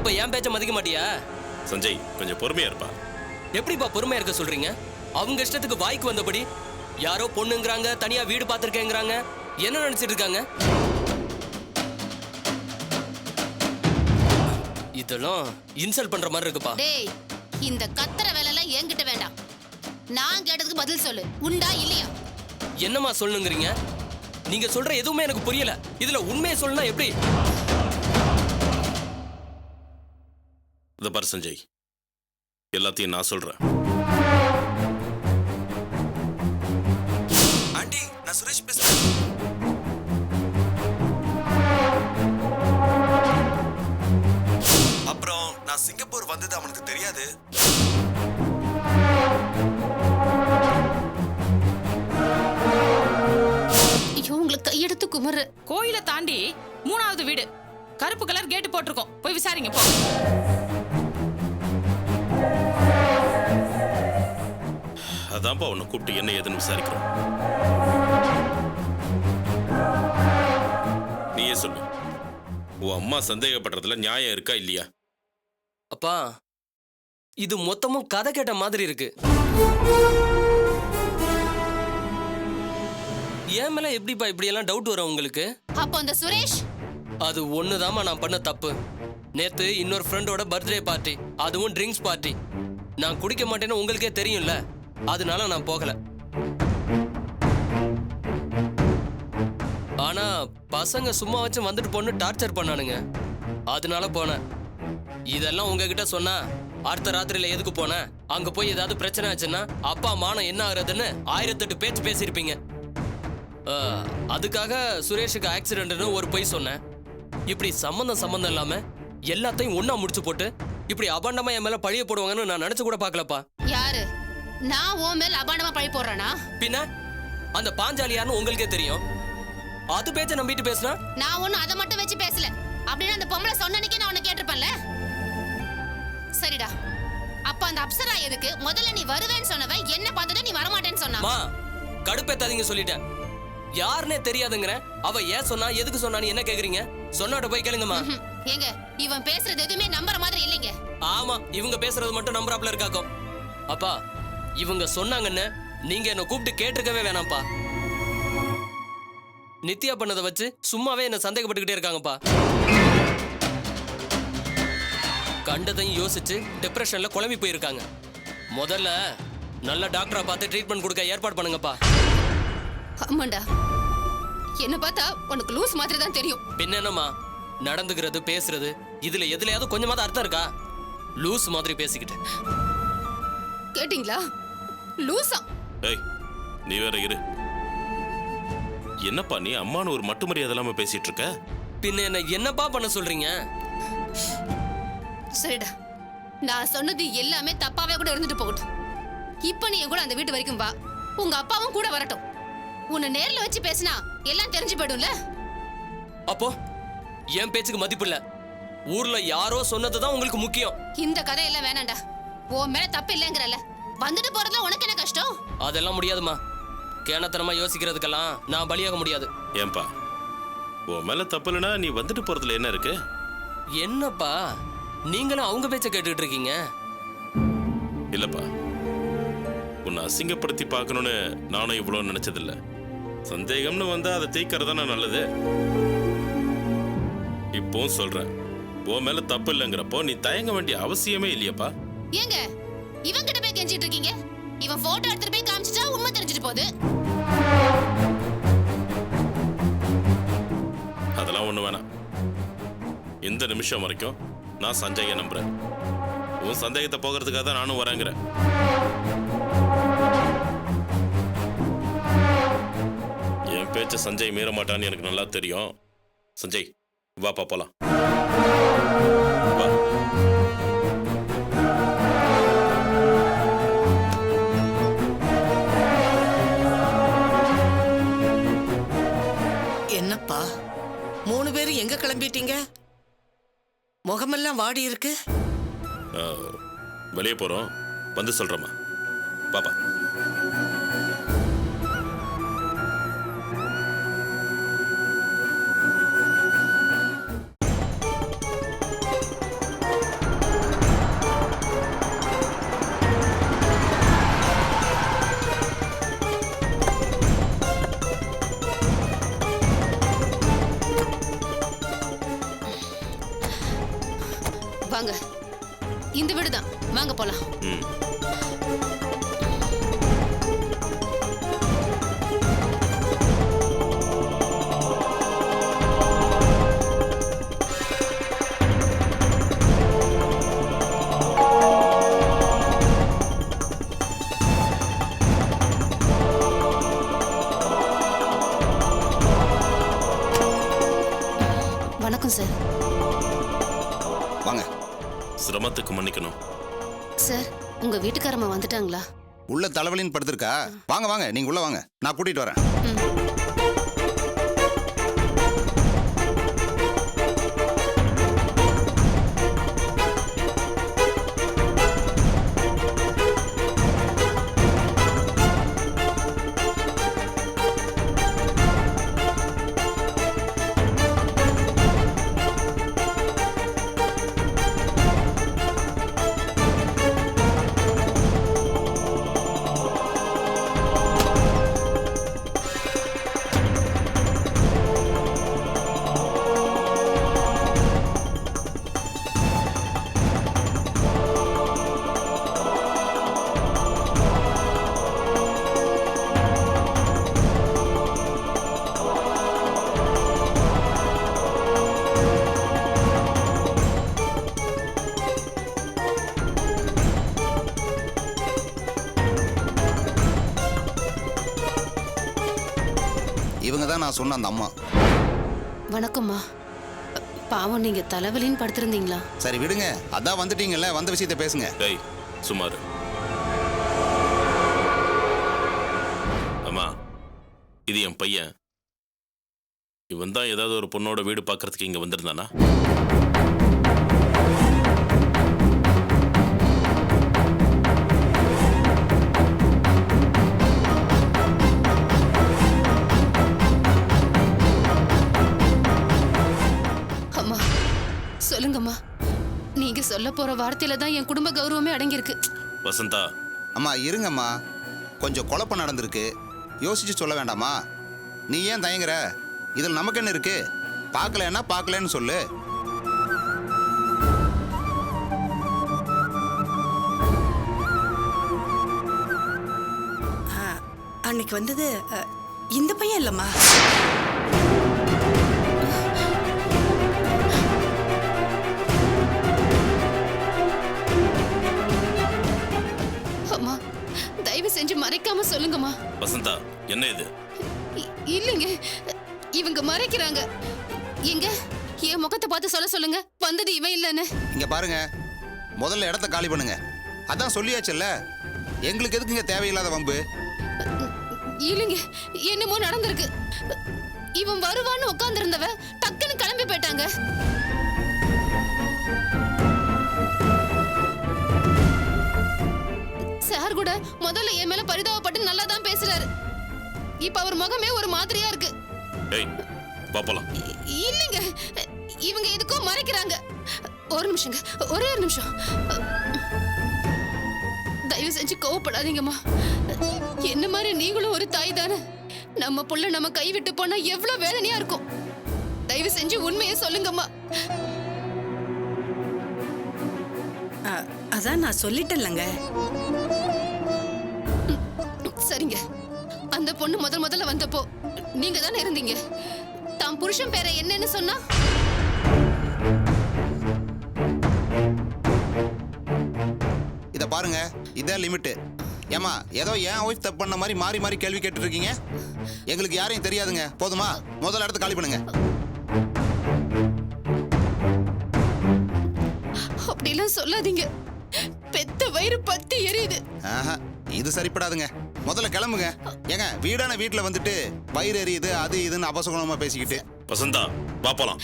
அப்ப என் பேச்ச மதிக்க மாட்டியா? சஞ்சய் கொஞ்சம் பொறுமையா இருப்பா. எப்படிப்பா பொறுமையா இருக்க சொல்றீங்க? அவங்க இஷ்டத்துக்கு வாய்க்கு வந்தபடி யாரோ பொண்ணுங்கறாங்க, தனியா வீடு பார்த்திருக்கேங்கறாங்க. என்ன நினைச்சிட்டு இருக்காங்க? இதெல்லாம் இன்சல்ட் பண்ற மாதிரி இருக்குப்பா. டேய், இந்த கத்தற வேலை எல்லாம் என்கிட்ட வேண்டாம். நான் கேட்டதுக்கு பதில் சொல்லு. உண்டா இல்லையா? என்னமா சொல்லுங்கறீங்க? நீங்க சொல்ற எதுவுமே எனக்கு புரியல. இதுல உண்மையை சொல்லனா எப்படி? இத பாரு சஞ்சய், எல்லாத்தையும் நான் சொல்றேன். ஆண்டி, நான் சுரேஷ் பேசுறேன். அப்புறம் நான் சிங்கப்பூர் வந்தது அவனுக்கு தெரியாது. ஐயோ, உங்களுக்கு கையெடுத்து குமரு. கோயிலை தாண்டி 3வது வீடு, கருப்பு கலர் கேட்டு போட்டிருக்கோம். போய் விசாரிங்க போ. அதான்ப்பா உன்னை கூப்பிட்டு என்ன ஏதுன்னு விசாரிக்கிறோம். நீயே சொல்லு, உன் அம்மா சந்தேகப்படுறதுல நியாயம் இருக்கா இல்லையா? அப்பா, இது மொத்தமும் கதை கேட்ட மாதிரி இருக்கு. ஏன் மேல எப்படிப்பா இப்படி எல்லாம் டவுட் வரும் உங்களுக்கு? அப்போ அந்த சுரேஷ் அது ஒண்ணுதாம்மா நான் பண்ண தப்பு. நேத்து இன்னொரு ஃப்ரெண்டோட பர்த்டே பார்ட்டி, அதுவும் ட்ரிங்க்ஸ் பார்ட்டி. நான் குடிக்க மாட்டேன்னு உங்களுக்கே தெரியும்ல, அதனால நான் போகல. ஆனா பசங்க சும்மா வச்சு வந்துட்டு போன்னு டார்ச்சர் பண்ணானுங்க, அதனால போனேன். இதெல்லாம் உங்ககிட்ட சொன்னா அடுத்த ராத்திரியில எதுக்கு போனேன், அங்க போய் ஏதாவது பிரச்சனை ஆச்சுன்னா அப்பா மானம் என்ன ஆகுறதுன்னு 1008 பேச்சு பேசியிருப்பீங்க. அதுக்காக சுரேஷுக்கு ஆக்சிடென்ட்னு ஒரு பொய் சொன்னேன். இப்படி சம்பந்தம் இல்லாம எல்லாத்தையும் ஒண்ணா முடிச்சு போட்டு இப்படி அபாண்டமா என் மேல பழிய போடுவாங்கன்னு நான் நினைச்சு கூட பாக்கலப்பா. யாரு? நான் உன் மேல அபாண்டமா பழி போடுறேனா? பின்ன அந்த பாஞ்சாலி யாருன்னு உங்களுக்கே தெரியும். அது பேச்ச நம்பிட்டு பேசுனா? நான் ஒன்னும் அதை மட்டும் வச்சு பேசல. அப்படின்னு அந்த பொம்பளை சொன்னனைக்கே நான் உன்னை கேட்டிருப்பேன்ல. சரிடா, அப்ப அந்த அப்சரா எதுக்கு முதல்ல நீ வருவேன்னு சொன்னவ என்ன பார்த்ததும் நீ வரமாட்டேன்னு சொன்னா? மா, கடுப்பேத்தாதீங்க சொல்லிட்டேன். யாருன்னே தெரியாதுங்கற அவ ஏன் சொன்னா, எதுக்கு சொன்னான்னு என்ன கேக்குறீங்க? சொன்னாட்ட போய் கேளுங்கம்மா. ஏங்க, இவன் பேசுறது எதுவுமே நம்புற மாதிரி இல்லைங்க. ஆமா, இவங்க பேசுறது மட்டும் நம்புறாப்ல இருக்காக்கும். அப்பா, இவங்க சொன்னாங்கன்னு நீங்க என்ன கூப்பிட்டு கேட்டிருக்கவே வேணாம்ப்பா. நித்யா பண்ணதை வச்சு சும்மாவே என்ன சந்தேகப்பட்டுக்கிட்டே இருக்காங்கப்பா. கண்டதையும் யோசிச்சு டிப்ரெஷன்ல குழம்பி போயிருக்காங்க. முதல்ல நல்ல டாக்டரா பார்த்து ட்ரீட்மெண்ட் கொடுக்க ஏற்பாடு பண்ணுங்கப்பா. ஆமாண்டா, என்ன பார்த்தா உனக்கு லூஸ் மாதிரி தான் தெரியும். பின்ன என்னம்மா, நடந்துக்கிறது பேசுறது இதுல எதுலயாவது கொஞ்சமாவது அர்த்தம் இருக்கா? லூஸ் மாதிரி பேசிக்கிட்டு. கேட்டிங்களா? லூசா? ஏய், நீ வேற இரு. என்னப்பா நீ அம்மானு ஒரு மட்டு மரியாதை இல்லாம பேசிட்டு இருக்க? பின்ன என்ன என்னப்பா பண்ண சொல்றீங்க? சரிடா, நான் சொன்னது எல்லாமே தப்பாவே கூட இருந்துட்டு போகட்டும். இப்ப நீ என் கூட அந்த வீட்டு வரைக்கும் வா. உங்க அப்பாவும் கூட வரட்டும். உன்னை நேர்ல வச்சு பேசினா எல்லாம் தெரிஞ்சு போயிடும்ல. அப்போ என் பேச்சுக்கு மதிப்பு இல்ல. ஊர்ல யாரோ சொன்னதுதான் உங்களுக்கு முக்கியம். இந்த கதையெல்லாம் வேணாண்டா. உன் மேல தப்பு இல்லைங்கிறல்ல, வந்துட்டு போறதுல உனக்கு என்ன கஷ்டம்? அதெல்லாம் முடியாதுமா. கேனத்தனமா யோசிக்கிறதுக்கெல்லாம் நான் பலியாக முடியாது. ஏன்பா, உன் மேல தப்பு இல்லைன்னா நீ வந்துட்டு போறதுல என்ன இருக்கு? என்னப்பா நீங்களும் அவங்க பேச்ச கேட்டுக்கிட்டு இருக்கீங்க? இல்லப்பா, உன்னை அசிங்கப்படுத்தி பார்க்கணும்னு நானும் இவ்வளவு நினைச்சதில்ல. சந்தேகம்னு வந்தா அதை தீக்கிறதானே நல்லது. இப்போ சொல்றேன், உன் மேல தப்பு இல்லைங்கிறப்போ நீ தயங்க வேண்டிய அவசியமே இல்லையப்பா. ஏங்க, இவன் கிட்ட போய் கெஞ்சிட்டு இருக்கீங்க? இவன் போட்டோ எடுத்துட்டு போய் காமிச்சிட்டா உண்மை தெரிஞ்சிட்டு போகுது. அதெல்லாம் ஒண்ணு வேணாம். இந்த நிமிஷம் வரைக்கும் நான் சஞ்சயை நம்புறேன். உன் சந்தேகத்தை போகிறதுக்காக தான் நானும் வரேங்கிறேன். என் பேச்ச சஞ்சய் மீற மாட்டான்னு எனக்கு நல்லா தெரியும். சஞ்சய், வாப்பா போலாம். வா. என்னப்பா 3 பேரும் எங்க கிளம்பிட்டீங்க? முகமெல்லாம் வாடி இருக்கு. வெளியே போறோம், வந்து சொல்றேம்மா. பாப்பா. வாங்க, இந்த வீடு தான், வாங்க போலாம். ம். வணக்கம் சார். வாங்க. சிரமத்துக்கு மன்னிக்கணும். சார், உங்க வீட்டுக்காரம்மா வந்துட்டாங்களா? உள்ள தலைவலின்னு படுத்திருக்கா. வாங்க வாங்க, நீங்க உள்ள வாங்க, நான் கூட்டிட்டு வரேன். இவங்க தான் நான் சொன்ன அந்த அம்மா. வணக்கம்மா. பாவம், நீங்க தலைவலின்னு படுத்திருந்தீங்களா? சரி விடுங்க, அதான் வந்துட்டீங்கல்ல, வந்த விஷயத்தை பேசுங்க. டேய் சுமார். அம்மா, இது என் பையன். இவன் தான் ஏதாவது ஒரு பொண்ணோட வீடு பார்க்கறதுக்கு இங்க வந்திருந்தானா? அம்மா, சொல்லுங்கம்மா. நீங்க சொல்ல போற வார்த்தையில தான் என் குடும்ப கௌரவமே அடங்கியிருக்கு. வசந்தா, அம்மா இருங்கம்மா, கொஞ்சம் குழப்பம் நடந்திருக்கு, யோசிச்சு சொல்ல வேண்டாமா? நீ ஏன் தயங்குற? இதில் நமக்கு என்ன இருக்கு? பார்க்கலன்னா பார்க்கலன்னு சொல்லு. அன்னைக்கு வந்தது இந்த பையன் இல்லம்மா. அம்மா, தயவு செஞ்சு மறைக்காம சொல்லுங்கம்மா. வசந்தா, என்ன இது? இல்லைங்க, இவங்க மறைக்கிறாங்க. எங்க என் முகத்தை பார்த்து சொல்ல சொல்லுங்க, வந்தது இவன் இல்லைன்னு. இங்க பாருங்க, முதல்ல இடத்த காலி பண்ணுங்க. அதான் சொல்லியாச்சுல்ல, எங்களுக்கு எதுக்கு இங்க தேவையில்லாத வம்பு? இல்லைங்க, என்னமோ நடந்திருக்கு. இவன் வருவான்னு உட்கார்ந்திருந்தவ டக்குன்னு கிளம்பி போயிட்டாங்க. சார் கூட முதல்ல என் மேல பரிதாபப்பட்டு நல்லா தான் பேசுறாரு. இப்ப அவர் முகமே ஒரு மாதிரியா இருக்கு. டேய் பாப்பலாம். இல்லைங்க, இவங்க எதுக்கோ மறைக்கிறாங்க. ஒரு நிமிஷங்க, ஒரே ஒரு நிமிஷம். தயவு செஞ்சு கோவப்படாதீங்கம்மா. என்ன மாதிரி நீங்களும் ஒரு தாய் தானே. நம்ம புள்ள நம்ம கை விட்டு போனா எவ்வளவு வேதனையா இருக்கும். தயவு செஞ்சு உண்மையை சொல்லுங்கம்மா. அதான் நான் சொல்லிட்டேன்லங்க. சரிங்க, அந்த பொண்ணு முதல்ல வந்தப்போ நீங்க தானே இருந்தீங்க. தாம் புருஷன் பேரை என்னன்னு சொன்னா? இத பாருங்க, இதான் லிமிட். ஏமா, ஏதோ என் ஒய்ஃப் தப்பு பண்ண மாதிரி மாறி மாறி கேள்வி கேட்டு இருக்கீங்க. எங்களுக்கு யாரையும் தெரியாதுங்க, போதுமா? முதல்ல இடத்த காலி பண்ணுங்க. அப்படிலாம் சொல்லாதீங்க. பெத்த வயிறு பத்தி எரியுது. ஆஹா, இது சரிப்படாதுங்க. முதல்ல கிளம்புங்க. ஏங்க, வீடான வீட்டுல வந்துட்டு வயிறு எரியுது அது இதுன்னு அபசகுணமா பேசிக்கிட்டு. வசந்தா, பாப்பலாம்.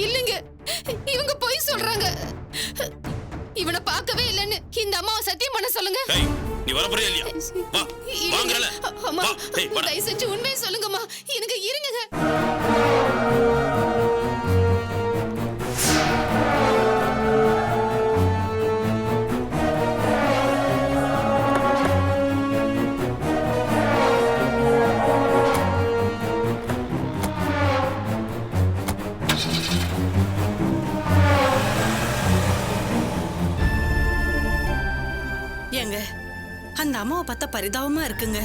இல்லைங்க, இவங்க பொய் சொல்றாங்க. இவனை பார்க்கவே இல்லைன்னு இந்த அம்மாவை சத்தியம் பண்ண சொல்லுங்க. டேய், நீ வர போறியா இல்லையா? வா, வாங்கறல. அம்மா, வா, டேய், வாடா. தயவு செஞ்சு உண்மையை சொல்லுங்கம்மா. எனக்கு இருங்க. பரிதாபமா இருக்குங்க.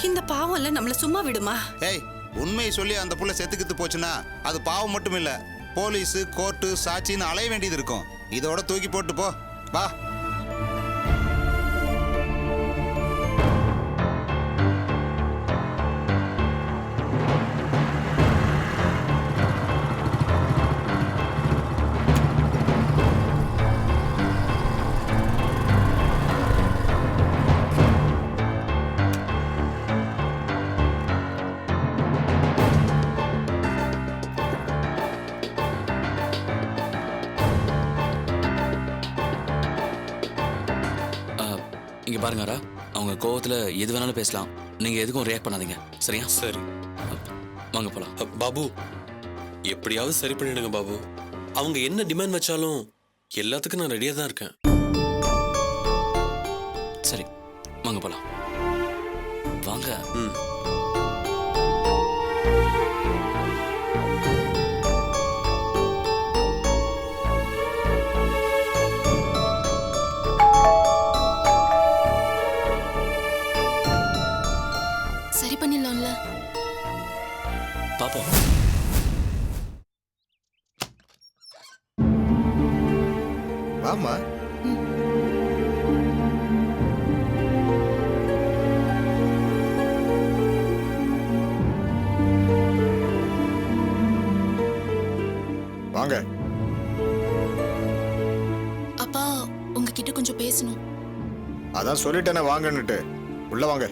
இந்த பாவம் எல்லாம் நம்மள சும்மா விடுமா? ஏய், உண்மையை சொல்லி அந்த புள்ள செத்துக்கிட்டு போச்சுன்னா அது பாவம் மட்டும் இல்ல, போலீஸ், கோர்ட்டு, சாட்சின்னு அலைய வேண்டியது இருக்கும். இதோட தூக்கி போட்டு போ. வா. இங்க பாருங்க அரா, அவங்க கோவத்துல எது வேணாலும் பேசலாம். நீங்க எதுக்கும் ரியாக்ட் பண்ணாதீங்க, சரியா? சரி வாங்க போலாம். பாபு, எப்படியாவது சரி பண்ணிடுங்க பாபு. அவங்க என்ன டிமாண்ட் வச்சாலும் எல்லாத்துக்கும் நான் ரெடியா தான் இருக்கேன். சரி வாங்க போலாம். வாங்க. ம். சரி பண்ணிடலாம்ல. பாப்போம். வாமா. வாங்க. அப்பா உங்ககிட்ட கொஞ்சம் பேசணும். அதான் சொல்லிட்டேனே வாங்கன்னுட்டு. உள்ள வாங்க.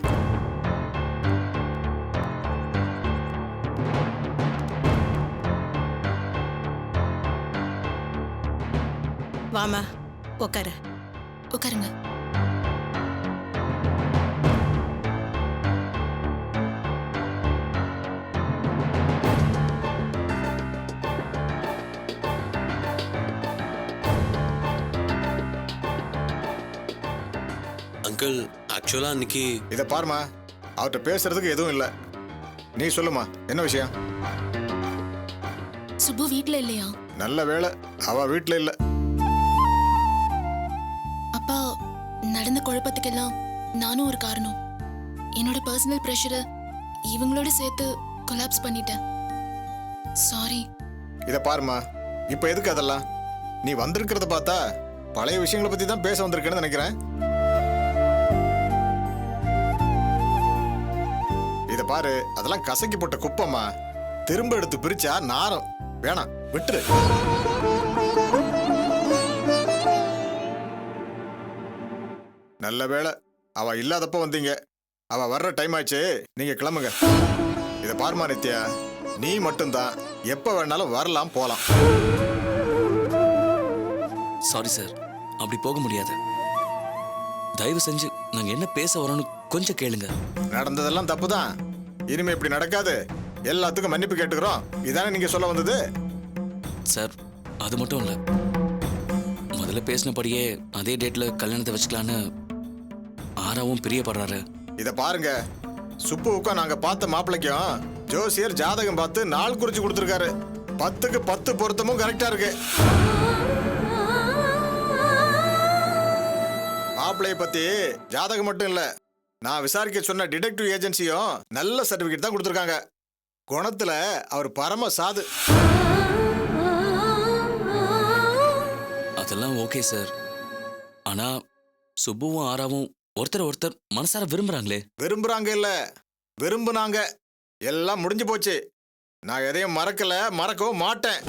வாமா, உட்காரு. உட்காருங்க. அங்கிள், ஆக்சுவலா அன்னைக்கு இத பாருமா, அவர்கிட்ட பேசுறதுக்கு எதுவும் இல்ல. நீ சொல்லுமா, என்ன விஷயம்? சுப்பு வீட்ல இல்லையா? நல்ல வேளை அவ வீட்ல இல்ல. அப்பா, நடந்த குழப்பத்துக்கெல்லாம் நானும் ஒரு காரணம். என்னோட பர்சனல் ப்ரெஷரை இவங்களோட சேர்த்து கொலாப்ஸ் பண்ணிட்டேன். சாரி. இத பாருமா, இப்ப எதுக்கு அதெல்லாம்? நீ வந்திருக்கிறத பார்த்தா பழைய விஷயங்களை பத்தி தான் பேச வந்திருக்கேன்னு நினைக்கிறேன். இத பாரு, அதெல்லாம் கசக்கி போட்ட குப்பமா. திரும்ப எடுத்து பிரிச்சா நாரம். வேணாம், விட்டுரு. நல்ல வேளை அவ இல்லாதப்ப வந்தீங்க. அவ வர்ற டைம் ஆச்சு, நீங்க கிளம்புங்க. இத பாருமா நித்யா, நீ மட்டும்தான் எப்ப வேணாலும் வரலாம் போலாம். சாரி சார், அப்படி போக முடியாது. தயவு செஞ்சு நாங்க என்ன பேச வரோம்னு கொஞ்சம் கேளுங்க. நடந்ததெல்லாம் தப்புதான். இனிமே இப்படி நடக்காது. எல்லாத்துக்கும் மன்னிப்பு கேட்டுக்கிறோம். இதானே நீங்க சொல்ல வந்தது? சார், அது மட்டும் இல்ல, முதல்ல பேசினபடியே அதே டேட்ல கல்யாணத்தை வச்சுக்கலான்னு ஆராவும் பிரியப்படுறாரு. இத பாருங்க, சுப்புவுக்கும் நாங்க பார்த்த மாப்பிள்ளைக்கும் ஜோசியர் ஜாதகம் பார்த்து நாள் குறிச்சு கொடுத்துருக்காரு. 10க்கு 10 பொருத்தமும் கரெக்டா இருக்கு. மாப்பிள்ளைய பத்தி ஜாதகம் மட்டும் இல்ல, நான் விசாரிக்க சொன்ன டிடெக்டிவ் ஏஜென்சியும் நல்ல சர்டிபிகேட் தான் கொடுத்துருக்காங்க. குணத்துல அவர் பரம சாது. அதெல்லாம் ஓகே சார். ஆனா சுப்புவும் ஆராவும் ஒருத்தர் மனசார விரும்புறாங்களே. விரும்புறாங்க இல்ல, விரும்புனாங்க. எல்லாம் முடிஞ்சு போச்சு. நான் எதையும் மறக்கல, மறக்கவும் மாட்டேன்.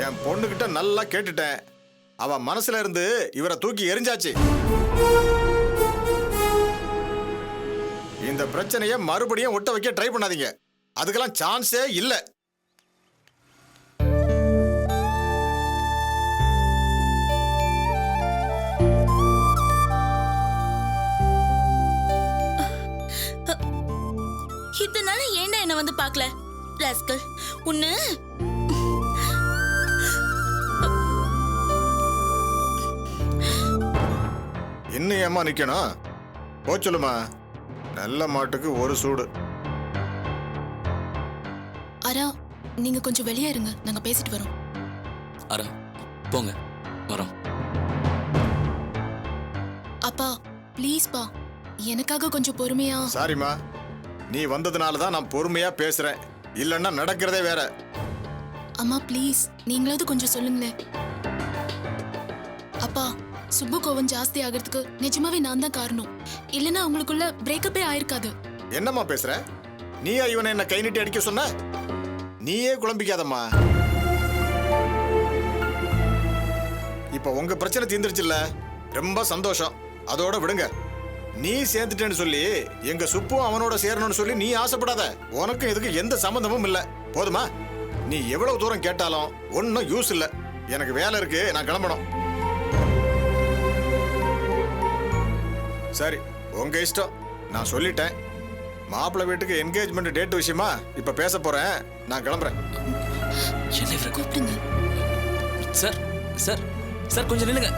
என் பொண்ணுகிட்ட நல்லா கேட்டுட்டேன். அவ மனசுல இருந்து இவரை தூக்கி எரிஞ்சாச்சு. இந்த பிரச்சனைய மறுபடியும் ஒட்ட வைக்க ட்ரை பண்ணாதீங்க. அதுக்கெல்லாம் சான்ஸே இல்ல. இதனால ஏன்டா என்ன வந்து பார்க்கல ராஸ்கல்? உன்னை இன்னும் ஏமா நிக்கணும்? போ சொல்லுமா. நல்ல மாட்டுக்கு ஒரு சூடு. அரா, நீங்க கொஞ்சம் வெளியே இருங்க, நாங்க பேசிட்டு வரோம். ஆரா, போங்க, வரோம். ப்ளீஸ்ப்பா எனக்காக கொஞ்சம் பொறுமையா. சாரிம்மா, நீ வந்ததுனால தான் நான் பொறுமையா பேசுறேன், இல்லைன்னா நடக்கிறதே வேற. அம்மா ப்ளீஸ் நீங்களாவது கொஞ்சம் சொல்லுங்களேன். அப்பா சுப்பு கோவம் ஜாஸ்தி ஆகிறதுக்கு நிஜமாவே நான் தான் காரணம். இல்லைன்னா அவங்களுக்குள்ள பிரேக்கப்பே ஆயிருக்காது. என்னம்மா பேசுற? நீயா இவனை என்ன கை நீட்டி அடிக்க சொன்ன? நீயே குழம்பிக்காதம்மா. இப்ப உங்க பிரச்சனை தீர்ந்துருச்சுல்ல, ரொம்ப சந்தோஷம். அதோட விடுங்க. நீ சேர்ந்துட்டேன்னு சொல்லி எங்க சுப்பும் அவனோட சேரணும்னு சொல்லி நீ ஆசைப்படாத. உனக்கும் இதுக்கு எந்த சம்பந்தமும் இல்ல. போதுமா? நீ எவ்வளவு தூரம் கேட்டாலும் ஒன்னும் யூஸ் இல்ல. எனக்கு வேலை இருக்கு, நான் கிளம்பணும். சரி, உங்க இஷ்டம். நான் சொல்லிட்டேன். மாப்பிள்ளை வீட்டுக்கு என்கேஜ்மெண்ட் டேட் விஷயமா இப்ப பேச போறேன். நான் கிளம்புறேன். என்ன இவரை கூப்பிடுங்க. சார் சார் சார் கொஞ்சம் நில்லுங்க.